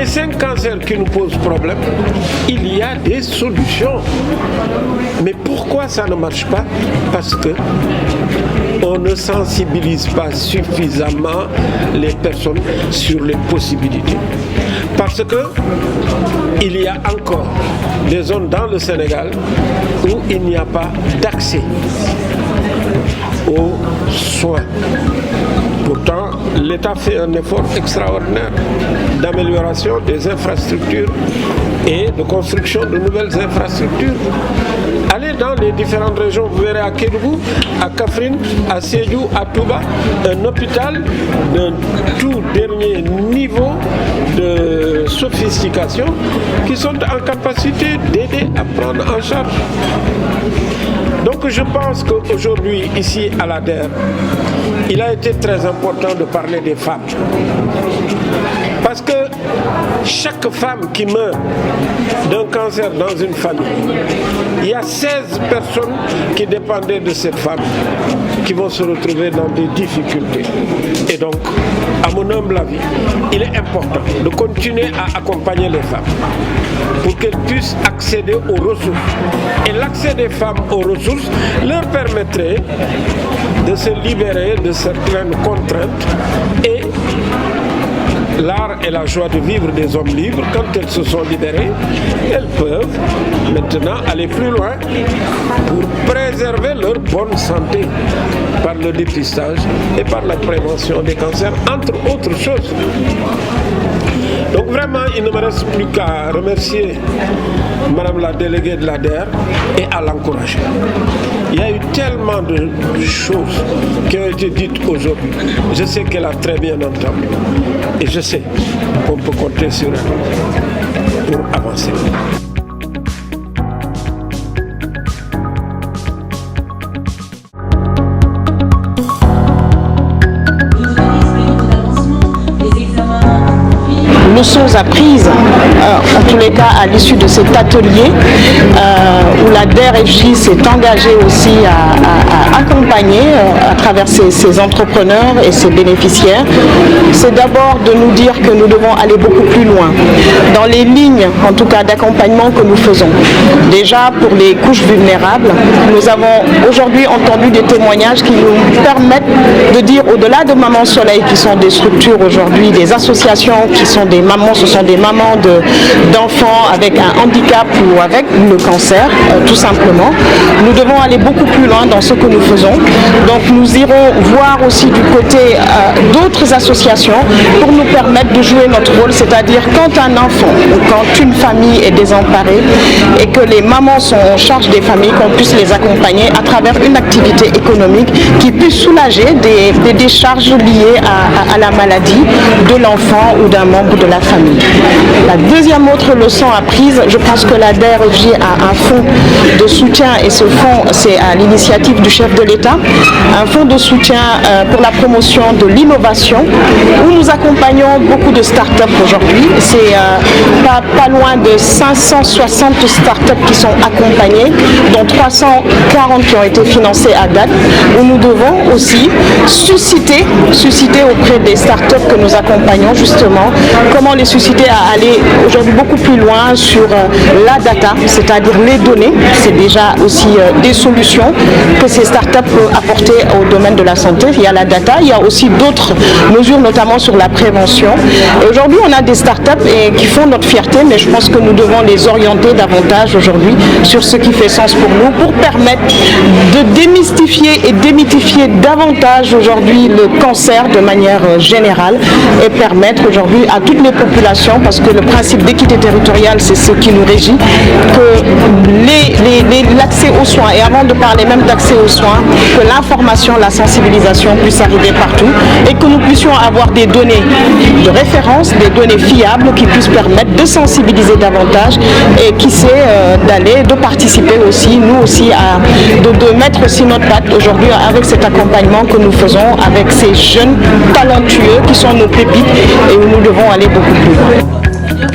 les 5 cancers qui nous posent problème, il y a des solutions. Mais pourquoi ça ne marche pas? Parce que on ne sensibilise pas suffisamment les personnes sur les possibilités. Parce que il y a encore des zones dans le Sénégal où il n'y a pas d'accès aux soins. Pourtant, l'État fait un effort extraordinaire d'amélioration des infrastructures et de construction de nouvelles infrastructures. Allez dans les différentes régions, vous verrez à Kédougou, à Kaffrine, à Sédhiou, à Touba, un hôpital d'un tout dernier niveau de sophistication qui sont en capacité d'aider à prendre en charge. Donc je pense qu'aujourd'hui, ici à la DER, il a été très important de parler des femmes. Parce que chaque femme qui meurt d'un cancer dans une famille, il y a 16 personnes qui dépendaient de cette femme qui vont se retrouver dans des difficultés. Et donc, à mon humble avis, il est important de continuer à accompagner les femmes pour qu'elles puissent accéder aux ressources. Et l'accès des femmes aux ressources leur permettrait de se libérer de certaines contraintes et l'art et la joie de vivre des hommes libres, quand elles se sont libérées, elles peuvent maintenant aller plus loin pour préserver leur bonne santé par le dépistage et par la prévention des cancers, entre autres choses. Donc vraiment, il ne me reste plus qu'à remercier Madame la déléguée de la DER et à l'encourager. Il y a eu tellement de choses qui ont été dites aujourd'hui. Je sais qu'elle a très bien entendu. Et je sais qu'on peut compter sur elle pour avancer. Leçons apprises, en tous les cas à l'issue de cet atelier où la DER/FJ s'est engagée aussi à accompagner à travers ces entrepreneurs et ces bénéficiaires, c'est d'abord de nous dire que nous devons aller beaucoup plus loin dans les lignes en tout cas d'accompagnement que nous faisons. Déjà pour les couches vulnérables, nous avons aujourd'hui entendu des témoignages qui nous permettent de dire au-delà de Maman Soleil qui sont des structures aujourd'hui, des associations qui sont des mamans, ce sont des mamans d'enfants avec un handicap ou avec le cancer, tout simplement. Nous devons aller beaucoup plus loin dans ce que nous faisons. Donc nous irons voir aussi du côté d'autres associations pour nous permettre de jouer notre rôle, c'est-à-dire quand un enfant ou quand une famille est désemparée et que les mamans sont en charge des familles, qu'on puisse les accompagner à travers une activité économique qui puisse soulager des charges liées à la maladie de l'enfant ou d'un membre de la famille. La deuxième autre leçon apprise, je pense que la DER/FJ a un fonds de soutien et ce fonds c'est à l'initiative du chef de l'État, un fonds de soutien pour la promotion de l'innovation où nous accompagnons beaucoup de start-up aujourd'hui. C'est pas loin de 560 start-up qui sont accompagnées, dont 340 qui ont été financées à date, où nous devons aussi susciter auprès des start-up que nous accompagnons justement, comment les susciter à aller aujourd'hui beaucoup plus loin sur la data, c'est-à-dire les données. C'est déjà aussi des solutions que ces startups peuvent apporter au domaine de la santé. Il y a la data, il y a aussi d'autres mesures, notamment sur la prévention. Et aujourd'hui, on a des startups qui font notre fierté, mais je pense que nous devons les orienter davantage aujourd'hui sur ce qui fait sens pour nous, pour permettre de démystifier et démythifier davantage aujourd'hui le cancer de manière générale et permettre aujourd'hui à toutes les populations, parce que le principe d'équité territoriale, c'est ce qui nous régit, que l'accès aux soins, et avant de parler même d'accès aux soins, que l'information, la sensibilisation puisse arriver partout et que nous puissions avoir des données de référence, des données fiables qui puissent permettre de sensibiliser davantage et qui sait de participer aussi, nous aussi, de mettre aussi notre patte aujourd'hui avec cet accompagnement que nous faisons avec ces jeunes talentueux qui sont nos pépites et où nous devons aller beaucoup plus loin.